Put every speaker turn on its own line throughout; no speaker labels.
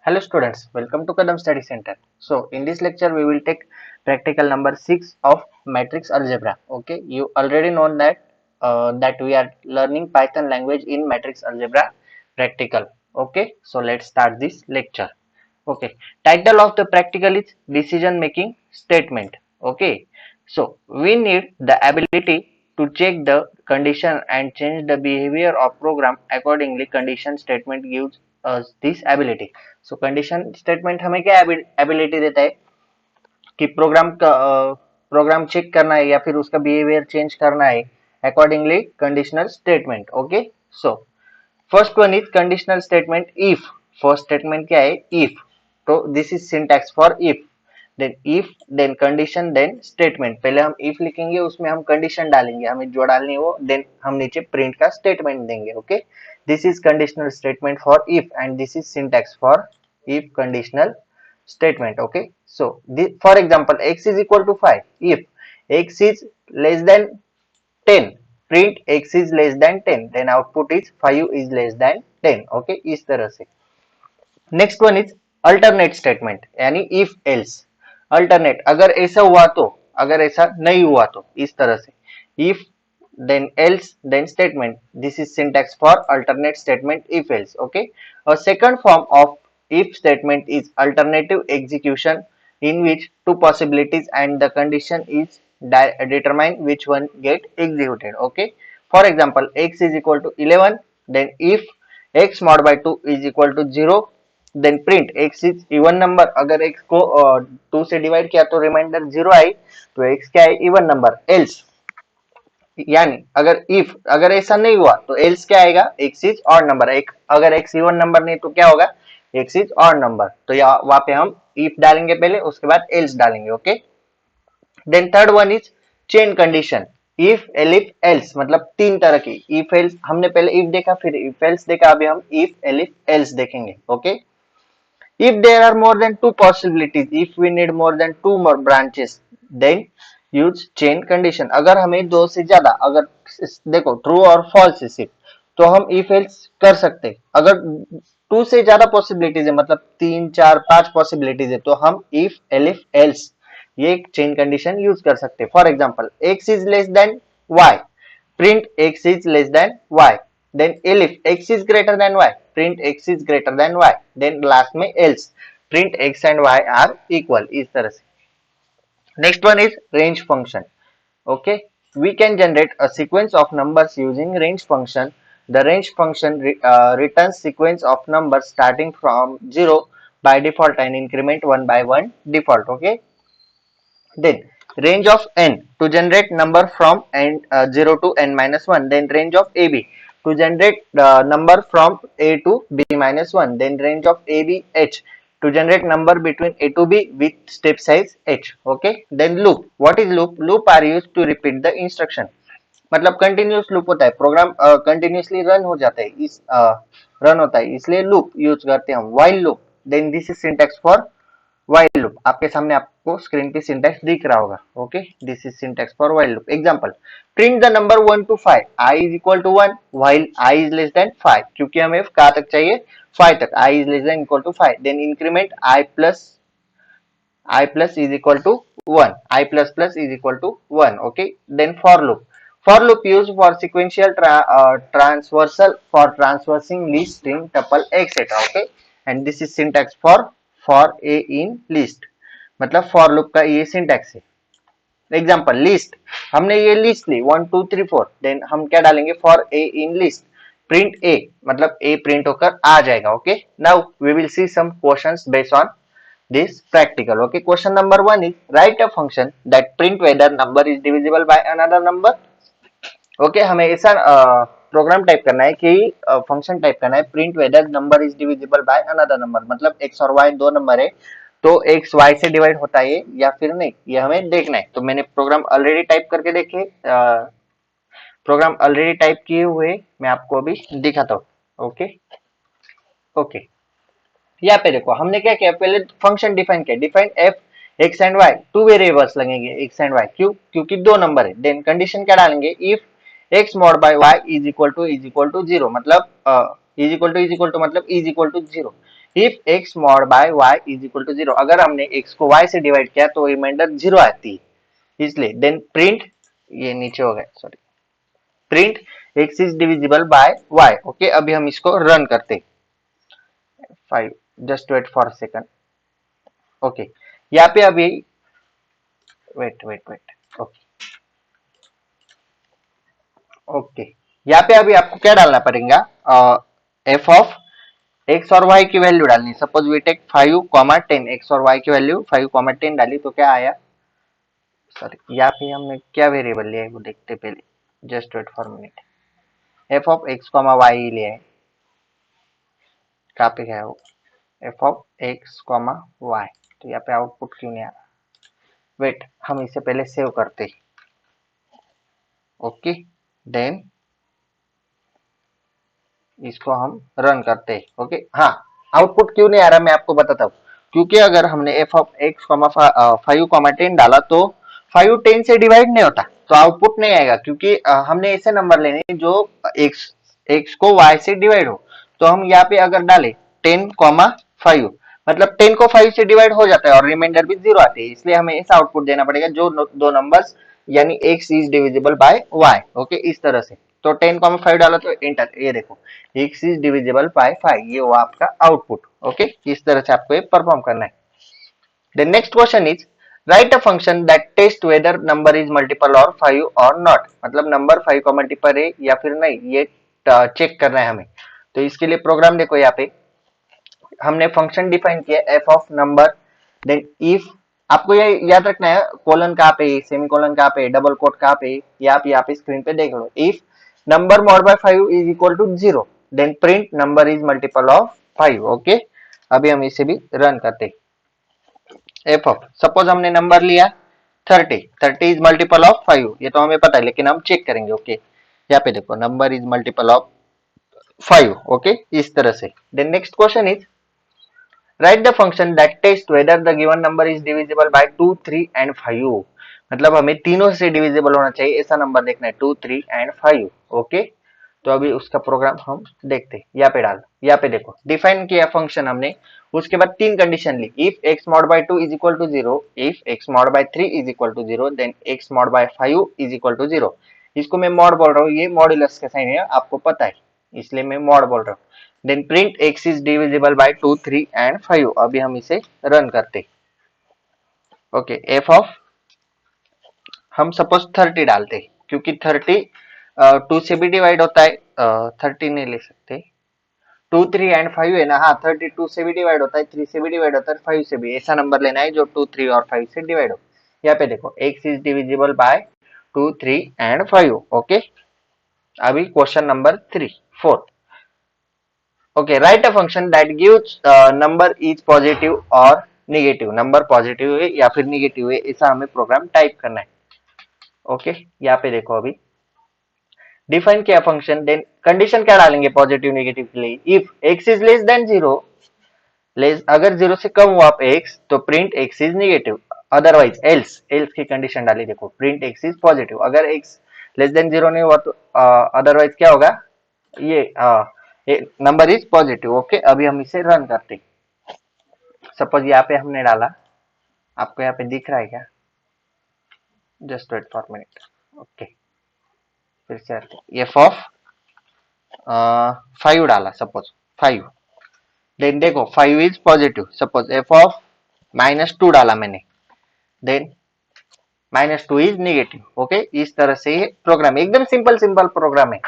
Hello students, welcome to Kadam Study Center. So in this lecture we will take practical number 6 of matrix algebra. Okay, you already know that we are learning Python language in matrix algebra practical. Okay, so let's start this lecture. Okay, title of the practical is decision making statement. Okay, so we need the ability to check the condition and change the behavior of program accordingly. Condition statement gives us this ability. So condition statement हमें क्या ability देता है कि programme check करना है या फिर उसका बिहेवियर चेंज करना है accordingly conditional statement. Okay, so first one is conditional statement if. First statement क्या है? इफ. तो this is syntax for if. Then if, then condition, then statement. पहले हम इफ लिखेंगे, उसमें हम कंडीशन डालेंगे, हमें जो डालनी है वो, देन हम नीचे प्रिंट का स्टेटमेंट देंगे. Okay, this is conditional statement for if and this is syntax for if conditional statement. Okay, so for example x is equal to 5. If x is less than 10, print x is less than 10, then output is 5 is less than 10. Okay, इस तरह से. Next one is alternate statement, यानी if else. Alternate, अगर ऐसा हुआ तो, अगर ऐसा नहीं हुआ तो, इस तरह से. If, then else, then statement. This is syntax for alternate statement if else. Okay, a second form of if statement is alternative execution, in which two possibilities and the condition is determine which one get executed. Okay, for example x is equal to 11, then if x mod by 2 is equal to 0, then print x is even number. अगर x को 2 से divide किया तो reminder 0 आई, तो x क्या है? Even number. Else, यानी अगर ऐसा नहीं हुआ तो एल्स क्या आएगा? X is odd number. एक अगर एक्स इवन नंबर नहीं तो क्या होगा? X is odd number. तो वहां पे हम इफ डालेंगे पहले, उसके बाद एल्स डालेंगे. Okay, then third one is chain condition. If, elif, else. मतलब तीन तरह की इफ एल्स. हमने पहले इफ देखा, फिर इफ एल्स देखा, अभी हम इफ, एलिफ, एल्स देखेंगे. Okay, if there are more than two possibilities, if we need more than two more branches, then use chain condition. अगर हमें दो से ज्यादा, अगर देखो ट्रू और फॉल्स है सिर्फ, तो हम if else कर सकते. अगर टू से ज्यादा पॉसिबिलिटीज है, मतलब 3 4 5 पॉसिबिलिटीज है, तो हम if, elif, else ये एक चेन कंडीशन यूज कर सकते. For example x is less then y, print x is less than y. Then elif x is greater than y, print x is greater than y. Then last में else, print x and y are equal. इस तरह से. Next one is range function. Okay, we can generate a sequence of numbers using range function. The range function returns sequence of numbers starting from 0 by default and increment 1 by 1 default. Okay, then range of n to generate number from n 0 to n minus 1. Then range of ab to generate number from a to b minus 1. Then range of ab h to generate number between a to b with step size h. Okay, then loop. What is loop? Loop are used to repeat the instruction. मतलब continuous loop होता है, programme continuously run हो जाता है, इस run होता है, इसलिए लूप यूज करते हैं हम. While loop, then this is syntax for while loop. आपके सामने आपको स्क्रीन पे सिंटैक्स दिख रहा होगा. Okay, this is syntax for while loop. Example, print the number 1 to 5, i is equal to 1 while i is less than 5. क्योंकि हमें कहाँ तक चाहिए? 5 तक. i is less than equal to 5. Then increment i plus is equal to 1, i plus plus is equal to 1. Okay, then for loop. For loop used for sequential transversal, for transversing list, string, tuple, etc. Okay, and this is syntax for a in list. मतलब for loop का ये syntax है. Example, list. हमने ये list ली 1 2 3 4, then हम क्या डालेंगे? For a in list, print a, मतलब ए प्रिंट होकर आ जाएगा. Okay, now we will see some questions based on this practical. Okay, question number 1 is write a function that print whether number is divisible by another number. Okay, हमें ऐसा program type करना है कि function type करना है print whether number is divisible by another number. मतलब x और y दो नंबर है, तो x y से डिवाइड होता है या फिर नहीं, ये हमें देखना है. तो मैंने प्रोग्राम ऑलरेडी टाइप करके देखे, प्रोग्राम ऑलरेडी टाइप किए हुए मैं आपको अभी दिखाता हूँ. ओके ओके, यहाँ पे देखो हमने क्या किया, पहले फंक्शन डिफाइन किया. Define f x and y, two variables लगेंगे एक्स एंड वाई. क्यों? क्योंकि दो नंबर है. देन कंडीशन क्या डालेंगे? If x mod by y is equal to 0, मतलब इज इक्वल टू मतलब is equal to 0. If x mod by y is equal to 0, अगर हमने x को y से डिवाइड किया तो रिमाइंडर 0 आती है, इसलिए देन प्रिंट, ये नीचे हो गया sorry, print x is divisible by y। Okay, अभी हम इसको रन करते, 5, just wait for second. Okay, यहाँ पे अभी wait wait wait, okay okay, यहाँ पे अभी आपको क्या डालना पड़ेगा, एफ ऑफ एक्स और वाई की वैल्यू डालनी। सपोज वी टेक 5, 10, एक्स और वाई की वैल्यू 5, 10 डाली तो क्या आया, सॉरी यहाँ पे हमने क्या वेरिएबल लिया है वो देखते पहले, just wait for minute. F of x y लिया है, कहाँ पे गया वो, एफ ऑफ एक्स वाई, तो यहाँ पे आउटपुट क्यों नहीं आ रहा, वेट हम इसे पहले सेव करते। ओके, देन इसको हम रन करते हैं। ओके, हाँ, आउटपुट क्यों नहीं आ रहा मैं आपको बताता हूँ, क्योंकि अगर हमने एफ ऑफ एक्स 5, 10 डाला तो 5, 10 से डिवाइड नहीं होता, तो आउटपुट नहीं आएगा, क्योंकि हमने ऐसे नंबर लेने जो एक्स एक्स को वाई से डिवाइड हो। तो हम यहाँ पे अगर डाले 10, 5, मतलब 10 को 5 से डिवाइड हो जाता है और रिमाइंडर भी 0 आती है, इसलिए हमें ऐसा आउटपुट देना पड़ेगा जो दो नंबर्स यानी x is divisible by y। Okay, इस तरह से, तो 10, 5 डाला तो एंटर, ये देखो x इज डिविजिबल बाय 5, ये हुआ आपका आउटपुट। ओके, इस तरह से आपको ये परफॉर्म करना है। The next question is write a function that test whether number is multiple और 5 और नॉट, मतलब नंबर 5 का मल्टीपल है या फिर नहीं, ये चेक करना है हमें। तो इसके लिए प्रोग्राम देखो, यहाँ पे हमने फंक्शन डिफाइन किया f of number, then if, आपको ये याद रखना है कोलन कहाँ पे, सेमीकोलन कहाँ पे, डबल कोट कहाँ पे, ये आप यहाँ पे स्क्रीन पे देख लो। If number mod by 5 is equal to 0, then print number is multiple of 5। Okay, अभी हम इसे भी रन करते। एफ ऑफ, सपोज हमने नंबर लिया 30, 30 इज मल्टीपल ऑफ 5, ये तो हमें पता है लेकिन हम चेक करेंगे। ओके, यहाँ पे देखो number is multiple of 5। Okay, इस तरह से। Then next question is write the function that tests whether the given number is divisible by 2, 3 and 5, मतलब हमें तीनों से डिविजिबल होना चाहिए ऐसा नंबर देखना है, 2, 3 एंड 5। ओके, तो अभी उसका प्रोग्राम हम देखते हैं। यहाँ पे डाल, यहाँ पे देखो डिफाइन किया फंक्शन हमने, उसके बाद तीन कंडीशन ली, if x mod by 2 is equal to 0, if x mod by 3 is equal to 0, then x mod by 5 is equal to 0। इसको मैं मॉड बोल रहा हूँ, ये मॉड्यूलस का साइन है, आपको पता है, इसलिए मैं मॉड बोल रहा हूँ। Then print x is divisible by 2, 3 and 5। अभी हम इसे रन करते। ओके, एफ ऑफ, हम सपोज 30 डालते, क्योंकि 30 2 से भी डिवाइड होता है, 30 नहीं ले सकते, 2, 3 एंड 5 है ना, हाँ 32 से भी डिवाइड होता है, 3 से भी डिवाइड होता है, 5 से भी, ऐसा नंबर लेना है जो 2, 3 और 5 से डिवाइड हो। यहाँ पे देखो x is divisible by 2, 3 and 5। Okay, अभी question number 4। Okay, write a function that gives number is positive और निगेटिव, नंबर पॉजिटिव है या फिर निगेटिव है, ऐसा हमें प्रोग्राम टाइप करना है। ओके, यहाँ पे देखो अभी डिफाइन किया फंक्शन, देन कंडीशन क्या डालेंगे पॉजिटिव नेगेटिव के लिए, if x is less then 0, less अगर 0 से कम हुआ x तो print x is negative, otherwise else, else की कंडीशन डाली, देखो प्रिंट x इज पॉजिटिव, अगर x लेस देन 0 नहीं हुआ तो अदरवाइज क्या होगा, ये नंबर इज पॉजिटिव। ओके, अभी हम इसे रन करते। सपोज यहाँ पे हमने डाला, आपको यहाँ पे दिख रहा है क्या, just wait for minute. Okay, फिर से एफ ऑफ 5 डाला, सपोज 5, देन देखो 5 is positive, suppose F of -2 डाला मैंने, देन -2 इज नेगेटिव। ओके, इस तरह से ये प्रोग्राम एकदम सिंपल प्रोग्राम है।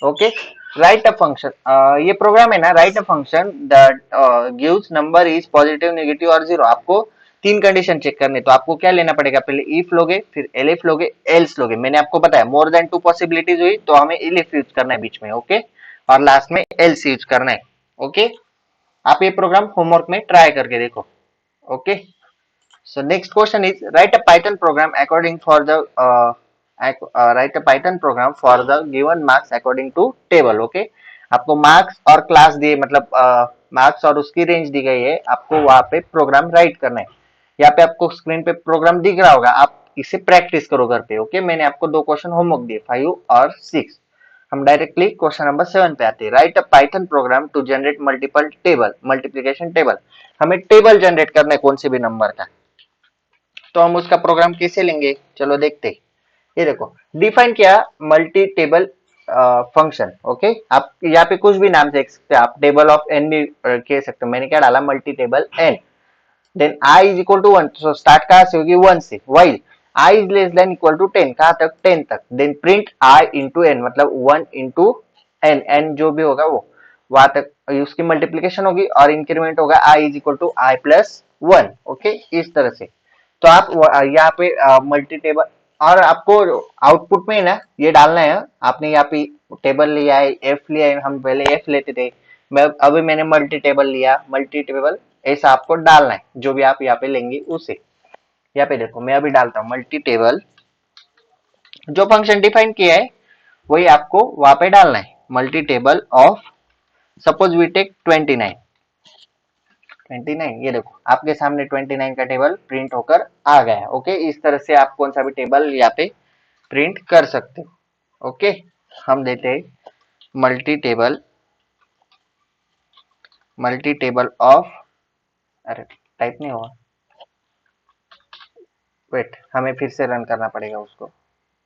ओके, राइट अ फंक्शन, ये प्रोग्राम है ना, right a function that gives number is positive negative और 0। आपको तीन कंडीशन चेक करने, तो आपको क्या लेना पड़ेगा, पहले इफ लोगे, फिर एलिफ लोगे, एल्स लोगे। मैंने आपको बताया मोर देन 2 पॉसिबिलिटीज हुई तो हमें एलिफ यूज करना है बीच में। ओके, और लास्ट में एल्स यूज करना है। ओके, आप ये प्रोग्राम होमवर्क में ट्राई करके देखो। Okay, so next question is write a python program according for the write a python program for the given marks according to table। okay, आपको marks और class दिए, मतलब मार्क्स और उसकी रेंज दी गई है, आपको वहां पे प्रोग्राम राइट करना है। यहाँ पे आपको स्क्रीन पे प्रोग्राम दिख रहा होगा, आप इसे प्रैक्टिस करो घर पे। ओके, मैंने आपको दो क्वेश्चन होमवर्क दिए, 5 और 6, हम डायरेक्टली क्वेश्चन नंबर 7 पे आते हैं। Write a Python program to generate multiple table, multiplication table. हमें टेबल जनरेट करना है कोई से भी नंबर का, तो हम उसका प्रोग्राम कैसे लेंगे, चलो देखते हैं। ये देखो, डिफाइन किया मल्टी टेबल फंक्शन। ओके, आप यहाँ पे कुछ भी नाम देख सकते हैं, आप टेबल ऑफ एन भी कह सकते हो। मैंने क्या डाला, multi table n, then i is equal to 1, so start कहां से होगी, 1 से। While i is less than equal to 10, कहां तक, 10 तक। Then print i into n, मतलब 1 इंटू एन, एन जो भी होगा वो वहां तक उसकी मल्टीप्लीकेशन होगी, और इंक्रीमेंट होगा I is equal to I plus 1। Okay, इस तरह से। तो आप यहाँ पे मल्टी टेबल, और आपको आउटपुट में ना ये डालना है। आपने यहाँ पे टेबल लिया है, एफ लिया है, हम पहले एफ लेते थे, मैं अभी मैंने मल्टी टेबल लिया, मल्टी टेबल ऐसा आपको डालना है, जो भी आप यहाँ पे लेंगे उसे। यहाँ पे देखो, मैं अभी डालता हूँ मल्टी टेबल, जो फंक्शन डिफाइन किया है वही आपको वहां पे डालना है। Multi table of, suppose we take 29, 29, ये देखो आपके सामने 29 का टेबल प्रिंट होकर आ गया। ओके, इस तरह से आप कौन सा भी टेबल यहाँ पे प्रिंट कर सकते हो। ओके, हम देते हैं मल्टी टेबल ऑफ, अरे टाइप नहीं हुआ, वेट, हमें फिर से रन करना पड़ेगा उसको,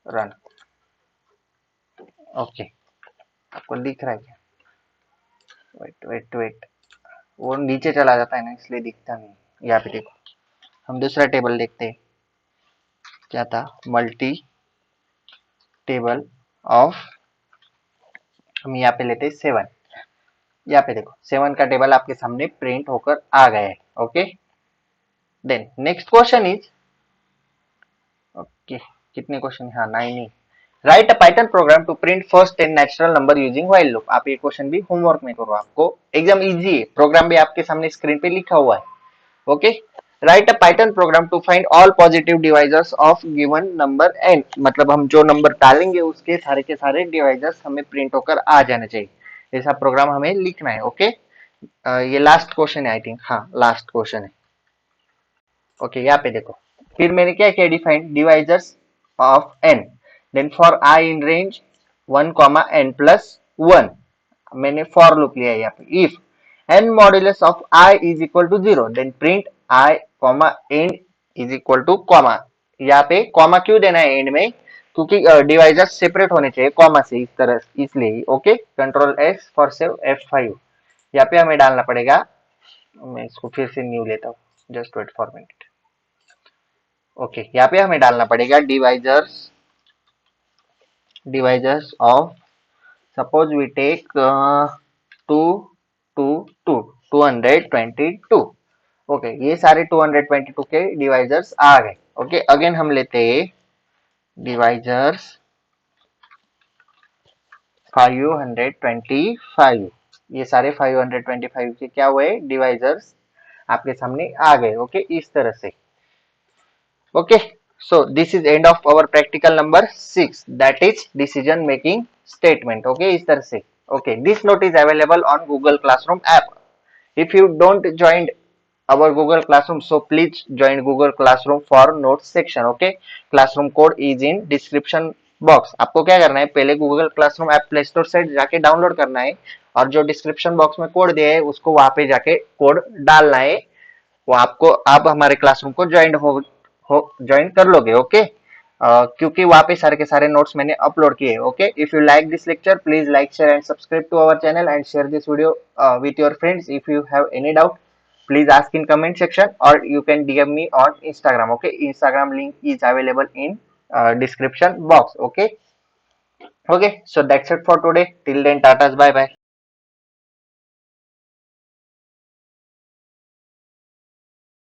रन। ओके, आपको दिख रहा है क्या, वेट वेट वेट, वो नीचे चला जाता है ना, इसलिए दिखता नहीं। यहाँ पे देखो, हम दूसरा टेबल देखते हैं, क्या था, मल्टी टेबल ऑफ, हम यहाँ पे लेते हैं 7। यहाँ पे देखो 7 का टेबल आपके सामने प्रिंट होकर आ गया है। Okay, then next question is, okay कितने क्वेश्चन, हाँ 9 ही। Write a Python program to print first 10 natural number using while loop. आप ये क्वेश्चन भी होमवर्क में करो, आपको एकदम इजी है, प्रोग्राम भी आपके सामने स्क्रीन पे लिखा हुआ है। Okay, write a Python program to find all positive divisors of given number n, मतलब हम जो नंबर डालेंगे उसके सारे के सारे डिवाइजर्स हमें प्रिंट होकर आ जाने चाहिए, ऐसा प्रोग्राम हमें लिखना है। ओके, ये लास्ट क्वेश्चन है आई थिंक, हाँ लास्ट क्वेश्चन है। ओके, यहाँ पे देखो, फिर मैंने क्या किया, define divisors of n, then for i in range 1 n plus 1, मैंने फॉर लूप लिया है यहाँ पे। If n modulus of i is equal to 0, then print i n is equal to comma. यहाँ पे कॉमा क्यों देना है एंड में, क्योंकि डिवाइजर सेपरेट होने चाहिए कॉमा से, इस तरह, इसलिए। Okay, control S for save F5, यहाँ पे हमें डालना पड़ेगा, मैं इसको फिर से न्यू लेता हूँ, just wait for minute. Okay, यहाँ पे हमें डालना पड़ेगा divisors of, suppose we take 2 2 2 222। Okay, ये सारे 222 के डिवाइजर्स आ गए। ओके, अगेन हम लेते हैं डिवाइजर्स 525, ये सारे 525 के क्या हुए, डिवाइजर्स आपके सामने आ गए। ओके, इस तरह से। Okay, so this is end of our practical number 6, that is decision making statement. Okay, इस तरह से। Okay, this note is available on Google Classroom app. If you don't join our Google Classroom, so please join Google Classroom for notes section. Okay, Classroom code is in description box. आपको क्या करना है, पहले Google Classroom app Play Store से जाके download करना है, और जो डिस्क्रिप्शन बॉक्स में कोड दिया है उसको वहां पे जाके कोड डालना है, वो आपको, आप हमारे क्लासरूम को ज्वाइन कर लोगे। ओके, क्योंकि वहां पे सारे के सारे नोट्स मैंने अपलोड किए। Okay, if you like this lecture, please like, share and subscribe to our channel and share this video with your friends. If you have any doubt, please ask in comment section, or you can DM me on Instagram. Okay, Instagram link is available in description box. Okay, so that's it for today. Till then, tatas, bye bye.